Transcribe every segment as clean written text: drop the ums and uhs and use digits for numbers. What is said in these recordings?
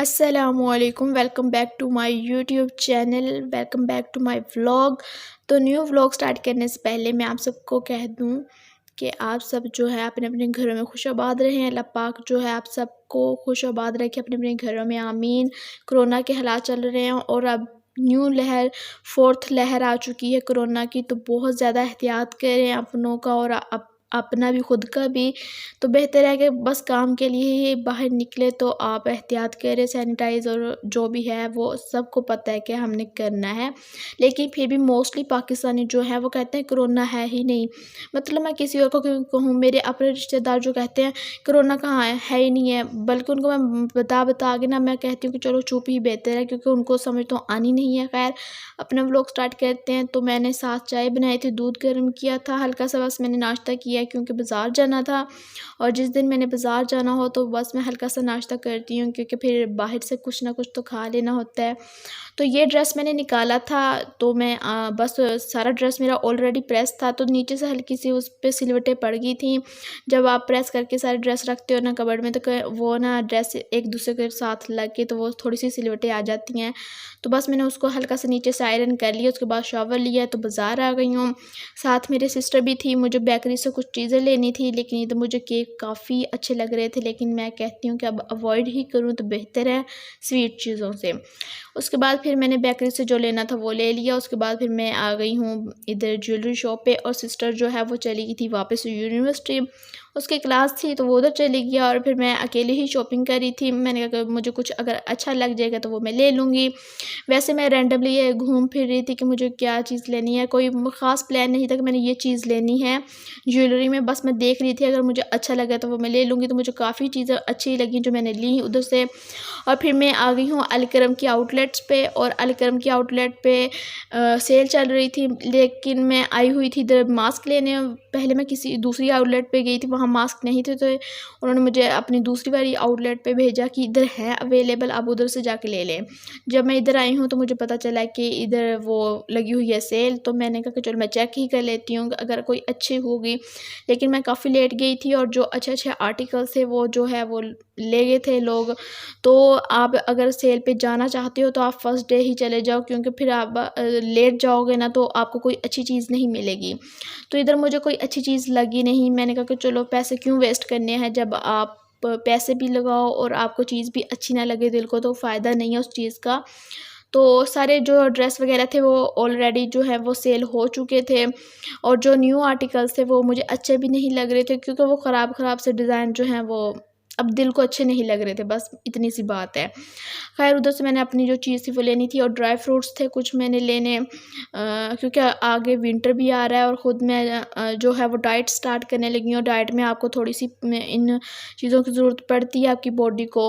अस्सलामुअलैकुम, welcome back to my YouTube channel, welcome back to my vlog. तो new vlog start करने से पहले मैं आप सबको कह दूं कि आप सब जो है अपने अपने घरों में खुशआबाद रहें। अल्लाह पाक जो है आप सबको खुशआबाद रखे अपने अपने घरों में, आमीन। कोरोना के हालात चल रहे हैं और अब न्यू लहर, फोर्थ लहर आ चुकी है कोरोना की, तो बहुत ज़्यादा एहतियात करें अपनों का और अपना भी, खुद का भी। तो बेहतर है कि बस काम के लिए ही बाहर निकले तो आप एहतियात करें, सैनिटाइज़ और जो भी है वो सबको पता है कि हमने करना है। लेकिन फिर भी मोस्टली पाकिस्तानी जो है वो कहते हैं कोरोना है ही नहीं। मतलब मैं किसी और को क्यों कहूँ, मेरे अपने रिश्तेदार जो कहते हैं कोरोना कहाँ है ही नहीं है, बल्कि उनको मैं बता के ना मैं कहती हूँ कि चलो चुप ही बेहतर है, क्योंकि उनको समझ तो आनी नहीं है। खैर, अपना व्लॉग स्टार्ट करते हैं। तो मैंने साथ चाय बनाई थी, दूध गर्म किया था हल्का सा, बस मैंने नाश्ता किया क्योंकि बाज़ार जाना था। और जिस दिन मैंने बाज़ार जाना हो तो बस मैं हल्का सा नाश्ता करती हूँ, क्योंकि फिर बाहर से कुछ ना कुछ तो खा लेना होता है। तो ये ड्रेस मैंने निकाला था, तो मैं बस सारा ड्रेस मेरा ऑलरेडी प्रेस था, तो नीचे से हल्की सी उस पर सिलवटें पड़ गई थी। जब आप प्रेस करके सारे ड्रेस रखते हो ना कबर्ड में, तो वो ना ड्रेस एक दूसरे के साथ लग के तो वो थोड़ी सी सिलवटें आ जाती हैं। तो बस मैंने उसको हल्का सा नीचे से आयरन कर लिया, उसके बाद शावर लिया तो बाज़ार आ गई हूँ। साथ मेरे सिस्टर भी थी, मुझे बेकरी से कुछ चीज़ें लेनी थी, लेकिन ये तो मुझे केक काफ़ी अच्छे लग रहे थे, लेकिन मैं कहती हूँ कि अब अवॉइड ही करूँ तो बेहतर है स्वीट चीज़ों से। उसके बाद फिर मैंने बेकरी से जो लेना था वो ले लिया। उसके बाद फिर मैं आ गई हूँ इधर ज्वेलरी शॉप पे, और सिस्टर जो है वो चली गई थी वापस यूनिवर्सिटी, उसकी क्लास थी तो वो उधर चली गया। और फिर मैं अकेले ही शॉपिंग करी थी। मैंने कहा कि मुझे कुछ अगर अच्छा लग जाएगा तो वो मैं ले लूँगी। वैसे मैं रैंडमली ये घूम फिर रही थी कि मुझे क्या चीज़ लेनी है, कोई ख़ास प्लान नहीं था कि मैंने ये चीज़ लेनी है ज्वेलरी में। बस मैं देख रही थी, अगर मुझे अच्छा लगा तो वो मैं ले लूँगी। तो मुझे काफ़ी चीज़ें अच्छी लगी जो मैंने ली उधर से। और फिर मैं आ गई हूँ अलकरम की आउटलेट्स पे, और अलकरम की आउटलेट पे सेल चल रही थी, लेकिन मैं आई हुई थी इधर मास्क लेने। पहले मैं किसी दूसरी आउटलेट पे गई थी, वहाँ मास्क नहीं थे, तो उन्होंने मुझे अपनी दूसरी वाली आउटलेट पे भेजा कि इधर है अवेलेबल, आप उधर से जाके ले लें। जब मैं इधर आई हूँ तो मुझे पता चला कि इधर वो लगी हुई है सेल, तो मैंने कहा कि चलो मैं चेक ही कर लेती हूँ अगर कोई अच्छी होगी। लेकिन मैं काफ़ी लेट गई थी, और जो अच्छे अच्छे आर्टिकल्स थे वो जो है वो ले गए थे लोग। तो आप अगर सेल पे जाना चाहते हो तो आप फर्स्ट डे ही चले जाओ, क्योंकि फिर आप लेट जाओगे ना तो आपको कोई अच्छी चीज़ नहीं मिलेगी। तो इधर मुझे कोई अच्छी चीज़ लगी नहीं। मैंने कहा कि चलो पैसे क्यों वेस्ट करने हैं, जब आप पैसे भी लगाओ और आपको चीज़ भी अच्छी ना लगे दिल को, तो फ़ायदा नहीं है उस चीज़ का। तो सारे जो ड्रेस वगैरह थे वो ऑलरेडी जो है वो सेल हो चुके थे, और जो न्यू आर्टिकल्स थे वो मुझे अच्छे भी नहीं लग रहे थे, क्योंकि वो ख़राब से डिज़ाइन जो हैं वो अब दिल को अच्छे नहीं लग रहे थे, बस इतनी सी बात है। खैर, उधर से मैंने अपनी जो चीज़ थी वो लेनी थी, और ड्राई फ्रूट्स थे कुछ मैंने लेने, क्योंकि आगे विंटर भी आ रहा है, और ख़ुद मैं जो है वो डाइट स्टार्ट करने लगी हूँ। डाइट में आपको थोड़ी सी इन चीज़ों की ज़रूरत पड़ती है आपकी बॉडी को।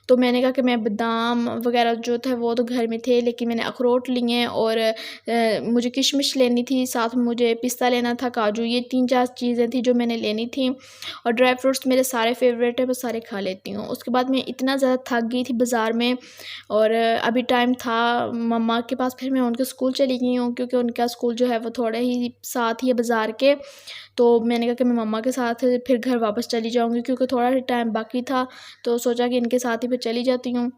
तो मैंने कहा कि मैं बादाम वगैरह जो थे वो तो घर में थे, लेकिन मैंने अखरोट लिए, और मुझे किशमिश लेनी थी, साथ में मुझे पिस्ता लेना था, काजू, ये 3-4 चीज़ें थी जो मैंने लेनी थी। और ड्राई फ्रूट्स मेरे सारे फेवरेट है, मैं सारे खा लेती हूँ। उसके बाद मैं इतना ज़्यादा थक गई थी बाज़ार में, और अभी टाइम था मम्मा के पास, फिर मैं उनके स्कूल चली गई हूँ, क्योंकि उनका स्कूल जो है वो थोड़े ही साथ ही है बाज़ार के। तो मैंने कहा कि मैं मम्मा के साथ फिर घर वापस चली जाऊँगी, क्योंकि थोड़ा ही टाइम बाकी था, तो सोचा कि इनके साथ ही फिर चली जाती हूँ।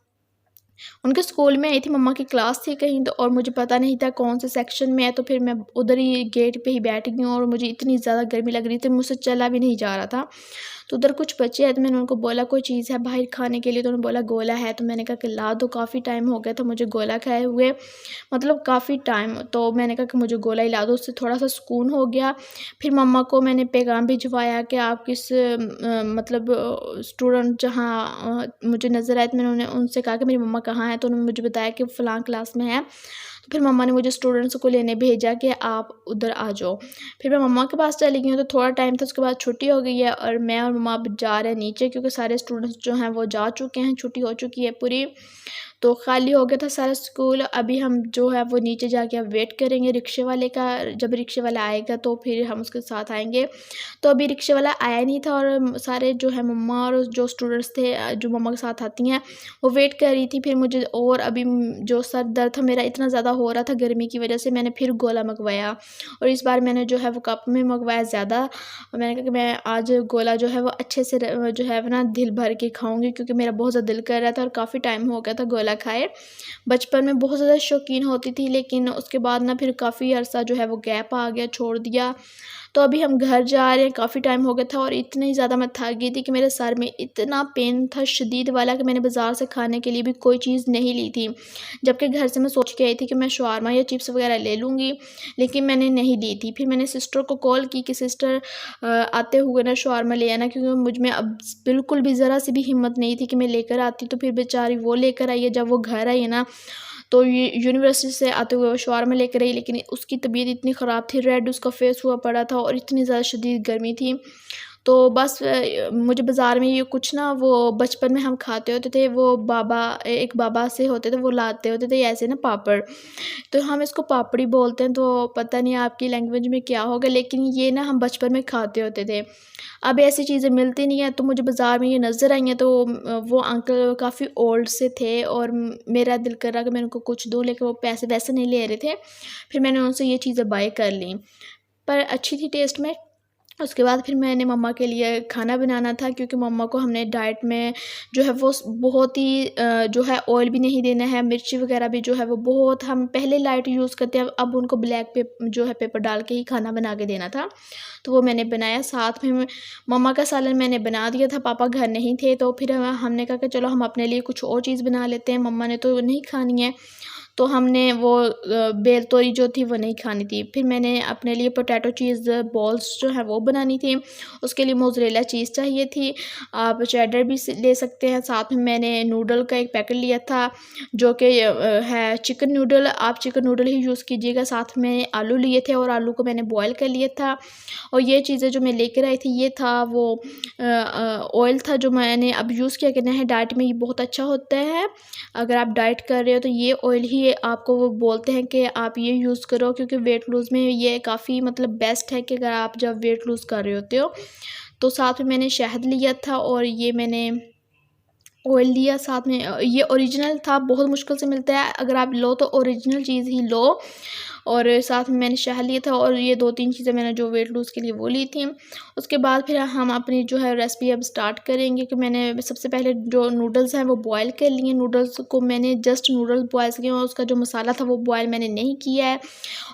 उनके स्कूल में आई थी, मम्मा की क्लास थी कहीं, तो और मुझे पता नहीं था कौन से सेक्शन में है, तो फिर मैं उधर ही गेट पे ही बैठ गई हूँ, और मुझे इतनी ज़्यादा गर्मी लग रही थी, मुझसे चला भी नहीं जा रहा था। तो उधर कुछ बच्चे हैं, तो मैंने उनको बोला कोई चीज़ है बाहर खाने के लिए, तो उन्होंने बोला गोला है, तो मैंने कहा कि ला दो, काफ़ी टाइम हो गया था मुझे गोला खाए हुए, मतलब काफ़ी टाइम। तो मैंने कहा कि मुझे गोला ही ला दो, उससे थोड़ा सा सुकून हो गया। फिर मम्मा को मैंने पैगाम भिजवाया कि आप किस मतलब स्टूडेंट जहाँ मुझे नज़र आए, तो मैंने उन्हें उनसे कहा कि मेरी मम्मा कहाँ है, तो उन्होंने मुझे बताया कि फ़लाँ क्लास में है। तो फिर मम्मा ने मुझे स्टूडेंट्स को लेने भेजा कि आप उधर आ जाओ। फिर मैं मम्मा के पास चली गई हूँ, तो थोड़ा टाइम था, उसके बाद छुट्टी हो गई है, और मैं और मम्मा अब जा रहे हैं नीचे, क्योंकि सारे स्टूडेंट्स जो हैं वो जा चुके हैं, छुट्टी हो चुकी है पूरी। तो खाली हो गया था सारा स्कूल। अभी हम जो है वो नीचे जाके अब वेट करेंगे रिक्शे वाले का, जब रिक्शे वाला आएगा तो फिर हम उसके साथ आएंगे। तो अभी रिक्शे वाला आया नहीं था, और सारे जो है मम्मा और जो स्टूडेंट्स थे जो मम्मा के साथ आती हैं वो वेट कर रही थी। फिर मुझे और अभी जो सर दर्द था मेरा इतना ज़्यादा हो रहा था गर्मी की वजह से, मैंने फिर गोला मंगवाया और इस बार मैंने जो है वो कप में मंगवाया ज़्यादा। और मैंने कहा कि मैं आज गोला जो है वो अच्छे से जो है ना दिल भर के खाऊंगी, क्योंकि मेरा बहुत ज़्यादा दिल कर रहा था और काफ़ी टाइम हो गया था गोला खाए। बचपन में बहुत ज़्यादा शौकीन होती थी, लेकिन उसके बाद ना फिर काफ़ी अरसा जो है वो गैप आ गया, छोड़ दिया। तो अभी हम घर जा रहे हैं, काफ़ी टाइम हो गया था और इतनी ज़्यादा मैं थक गई थी कि मेरे सर में इतना पेन था शदीद वाला कि मैंने बाज़ार से खाने के लिए भी कोई चीज़ नहीं ली थी। जबकि घर से मैं सोच के आई थी कि मैं शवारमा या चिप्स वगैरह ले लूँगी, लेकिन मैंने नहीं ली थी। फिर मैंने सिस्टर को कॉल की कि सिस्टर आते हुए ना शवारमा ले आना, क्योंकि मुझ में अब बिल्कुल भी ज़रा सी भी हिम्मत नहीं थी कि मैं लेकर आती। तो फिर बेचारी वो लेकर आई है। जब वो घर आई है ना, तो ये यूनिवर्सिटी से आते हुए वो शवारमा लेकर आई, लेकिन उसकी तबीयत इतनी ख़राब थी, रेड उसका फेस हुआ पड़ा था और इतनी ज़्यादा शदीद गर्मी थी। तो बस मुझे बाज़ार में ये कुछ ना वो बचपन में हम खाते होते थे, वो एक बाबा से होते थे, वो लाते होते थे ऐसे ना पापड़, तो हम इसको पापड़ी बोलते हैं। तो पता नहीं आपकी लैंग्वेज में क्या होगा, लेकिन ये ना हम बचपन में खाते होते थे। अब ऐसी चीज़ें मिलती नहीं हैं, तो मुझे बाज़ार में ये नज़र आई हैं। तो वो अंकल काफ़ी ओल्ड से थे और मेरा दिल कर रहा कि मैं उनको कुछ दूँ, लेकिन वो पैसे वैसे नहीं ले रहे थे। फिर मैंने उनसे ये चीज़ें बाय कर लीं, पर अच्छी थी टेस्ट में। उसके बाद फिर मैंने मम्मा के लिए खाना बनाना था, क्योंकि मम्मा को हमने डाइट में जो है वो बहुत ही जो है ऑयल भी नहीं देना है, मिर्ची वगैरह भी जो है वो बहुत हम पहले लाइट यूज़ करते हैं, अब उनको ब्लैक जो है पेपर डाल के ही खाना बना के देना था। तो वो मैंने बनाया, साथ में मम्मा का सालन मैंने बना दिया था। पापा घर नहीं थे, तो फिर हमने कहा कि चलो हम अपने लिए कुछ और चीज़ बना लेते हैं, मम्मा ने तो नहीं खानी है। तो हमने वो बेल तोरी जो थी वो नहीं खानी थी। फिर मैंने अपने लिए पोटैटो चीज़ बॉल्स जो है वो बनानी थी। उसके लिए मोज़रेला चीज़ चाहिए थी, आप चेडर भी ले सकते हैं। साथ में मैंने नूडल का एक पैकेट लिया था, जो कि है चिकन नूडल, आप चिकन नूडल ही यूज़ कीजिएगा। साथ में आलू लिए थे और आलू को मैंने बॉयल कर लिया था। और ये चीज़ें जो मैं लेकर आई थी, ये था वो ऑयल था जो मैंने अब यूज़ किया करना है। डाइट में ये बहुत अच्छा होता है, अगर आप डाइट कर रहे हो तो ये ऑयल ही आपको वो बोलते हैं कि आप ये यूज़ करो, क्योंकि वेट लूज़ में ये काफ़ी मतलब बेस्ट है कि अगर आप जब वेट लूज़ कर रहे होते हो। तो साथ में मैंने शहद लिया था और ये मैंने ऑयल लिया साथ में। ये ओरिजिनल था, बहुत मुश्किल से मिलता है, अगर आप लो तो ओरिजिनल चीज़ ही लो। और साथ में मैंने शहद लिया था और ये 2-3 चीज़ें मैंने जो वेट लूज़ के लिए वो ली थी। उसके बाद फिर हम अपनी जो है रेसिपी अब स्टार्ट करेंगे कि मैंने सबसे पहले जो नूडल्स हैं वो बॉयल कर लिए। नूडल्स को मैंने जस्ट नूडल्स बॉयल किए और उसका जो मसाला था वो बॉयल मैंने नहीं किया है।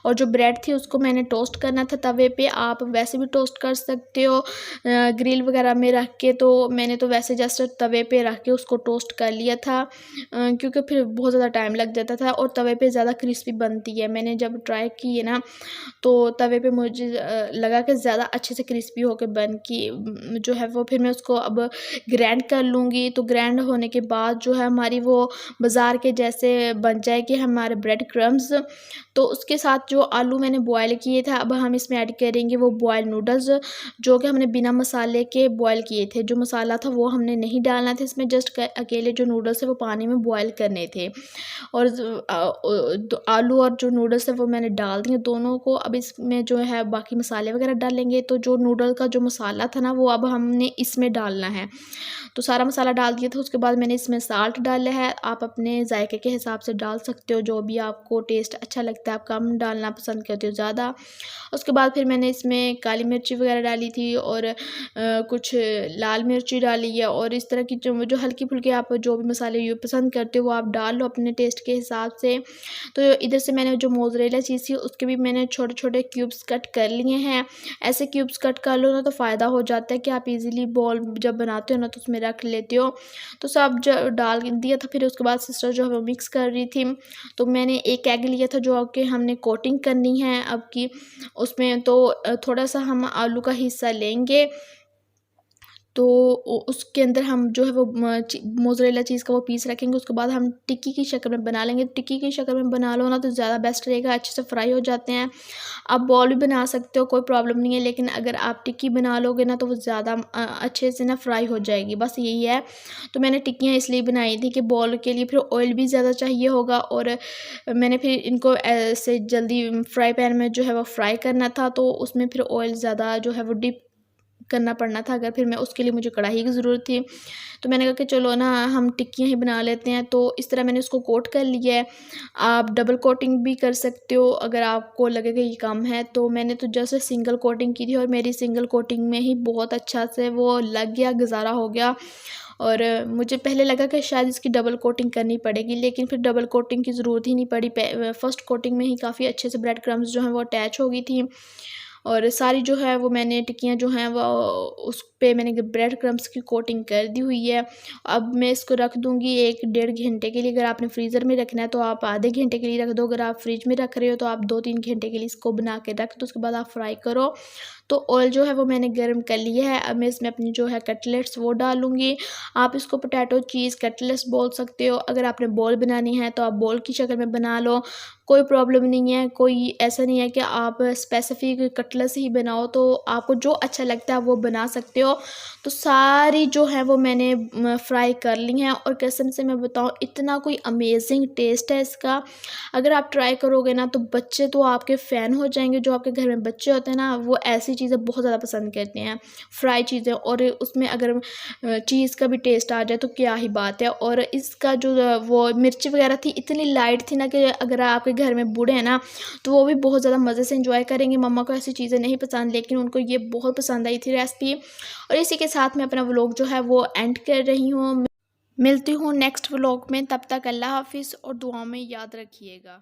और जो ब्रेड थी उसको मैंने टोस्ट करना था तवे पे, आप वैसे भी टोस्ट कर सकते हो ग्रिल वगैरह में रख के। तो मैंने तो वैसे जस्ट तवे पे रख के उसको टोस्ट कर लिया था, क्योंकि फिर बहुत ज़्यादा टाइम लग जाता था और तवे पे ज़्यादा क्रिस्पी बनती है। मैंने जब ट्राई की है ना, तो तवे पे मुझे लगा कि ज़्यादा अच्छे से क्रिस्पी होकर बन की जो है वो। फिर मैं उसको अब ग्राइंड कर लूँगी। तो ग्राइंड होने के बाद जो है हमारी वो बाज़ार के जैसे बन जाएगी हमारे ब्रेड क्रम्स। तो उसके साथ जो आलू मैंने बॉयल किए थे, अब हम इसमें ऐड करेंगे वो बॉयल नूडल्स, जो कि हमने बिना मसाले के बॉयल किए थे। जो मसाला था वो हमने नहीं डालना था इसमें, जस्ट अकेले जो नूडल्स है वो पानी में बॉयल करने थे। और आलू और जो नूडल्स है वो मैंने डाल दिए दोनों को। अब इसमें जो है बाकी मसाले वगैरह डालेंगे। तो जो नूडल का जो मसाला था ना, वो अब हमने इसमें डालना है। तो सारा मसाला डाल दिया था। उसके बाद मैंने इसमें साल्ट डाला है, आप अपने जायके के हिसाब से डाल सकते हो, जो भी आपको टेस्ट अच्छा लगता है। आप कम डालना पसंद करते हो ज़्यादा। उसके बाद फिर मैंने इसमें काली मिर्ची वगैरह डाली थी और कुछ लाल मिर्ची डाली है। और इस तरह की जो हल्की फुल्की आप जो भी मसाले पसंद करते हो वो आप डाल लो अपने टेस्ट के हिसाब से। तो इधर से मैंने जो मोज़रेला चीज़ थी उसके भी मैंने छोटे छोटे क्यूब्स कट कर लिए हैं। ऐसे क्यूब्स कट कर लो ना तो फ़ायदा हो जाता है कि आप इजीली बॉल जब बनाते हो ना तो उसमें रख लेते हो। तो सब डाल दिया था। फिर उसके बाद सिस्टर जो है वो मिक्स कर रही थी। तो मैंने एक एग लिया था जो कि हमने कोटिंग करनी है अब की उसमें। तो थोड़ा सा हम आलू का हिस्सा लेंगे, तो उसके अंदर हम जो है वो मोज़रेला चीज़ का वो पीस रखेंगे। उसके बाद हम टिक्की की शक्ल में बना लेंगे। टिक्की की शक्ल में बना लो ना तो ज़्यादा बेस्ट रहेगा, अच्छे से फ्राई हो जाते हैं। आप बॉल भी बना सकते हो, कोई प्रॉब्लम नहीं है, लेकिन अगर आप टिक्की बना लोगे ना तो वो ज़्यादा अच्छे से ना फ्राई हो जाएगी, बस यही है। तो मैंने टिक्कियाँ इसलिए बनाई थी कि बॉल के लिए फिर ऑयल भी ज़्यादा चाहिए होगा और मैंने फिर इनको ऐसे जल्दी फ्राई पैन में जो है वो फ्राई करना था, तो उसमें फिर ऑयल ज़्यादा जो है वो डिप करना पड़ना था, अगर फिर मैं उसके लिए मुझे कढ़ाई की ज़रूरत थी। तो मैंने कहा कि चलो ना हम टिक्कियाँ ही बना लेते हैं। तो इस तरह मैंने उसको कोट कर लिया है। आप डबल कोटिंग भी कर सकते हो अगर आपको लगेगा ये कम है। तो मैंने तो जस्ट सिंगल कोटिंग की थी और मेरी सिंगल कोटिंग में ही बहुत अच्छा से वो लग गया, गुजारा हो गया। और मुझे पहले लगा कि शायद इसकी डबल कोटिंग करनी पड़ेगी, लेकिन फिर डबल कोटिंग की ज़रूरत ही नहीं पड़ी। फर्स्ट कोटिंग में ही काफ़ी अच्छे से ब्रेड क्रम्स जो हैं वो अटैच हो गई थी। और सारी जो है वो मैंने टिक्कियाँ जो हैं वो उस पे मैंने ब्रेड क्रम्स की कोटिंग कर दी हुई है। अब मैं इसको रख दूँगी 1 डेढ़ घंटे के लिए। अगर आपने फ्रीज़र में रखना है तो आप आधे घंटे के लिए रख दो, अगर आप फ्रिज में रख रहे हो तो आप 2-3 घंटे के लिए इसको बना के रख दो, उसके बाद आप फ्राई करो। तो ऑयल जो है वो मैंने गर्म कर लिया है। अब मैं इसमें अपनी जो है कटलेट्स वो डालूँगी। आप इसको पोटैटो चीज़ कटलेट्स बोल सकते हो। अगर आपने बॉल बनानी है तो आप बॉल की शक्ल में बना लो, कोई प्रॉब्लम नहीं है। कोई ऐसा नहीं है कि आप स्पेसिफ़िक कटलेट्स ही बनाओ, तो आपको जो अच्छा लगता है वो बना सकते हो। तो सारी जो है वो मैंने फ्राई कर ली हैं और कसम से मैं बताऊँ इतना कोई अमेज़िंग टेस्ट है इसका। अगर आप ट्राई करोगे ना तो बच्चे तो आपके फ़ैन हो जाएँगे। जो आपके घर में बच्चे होते हैं ना वो ऐसी चीज़ें बहुत ज़्यादा पसंद करते हैं, फ्राई चीज़ें। और उसमें अगर चीज़ का भी टेस्ट आ जाए तो क्या ही बात है। और इसका जो वो मिर्च वगैरह थी इतनी लाइट थी ना कि अगर आपके घर में बूढ़े हैं ना तो वो भी बहुत ज़्यादा मज़े से एंजॉय करेंगे। मम्मा को ऐसी चीज़ें नहीं पसंद, लेकिन उनको ये बहुत पसंद आई थी रेसिपी। और इसी के साथ मैं अपना व्लॉग जो है वो एंड कर रही हूँ। मिलती हूँ नेक्स्ट व्लॉग में, तब तक अल्लाह हाफिज़ और दुआ में याद रखिएगा।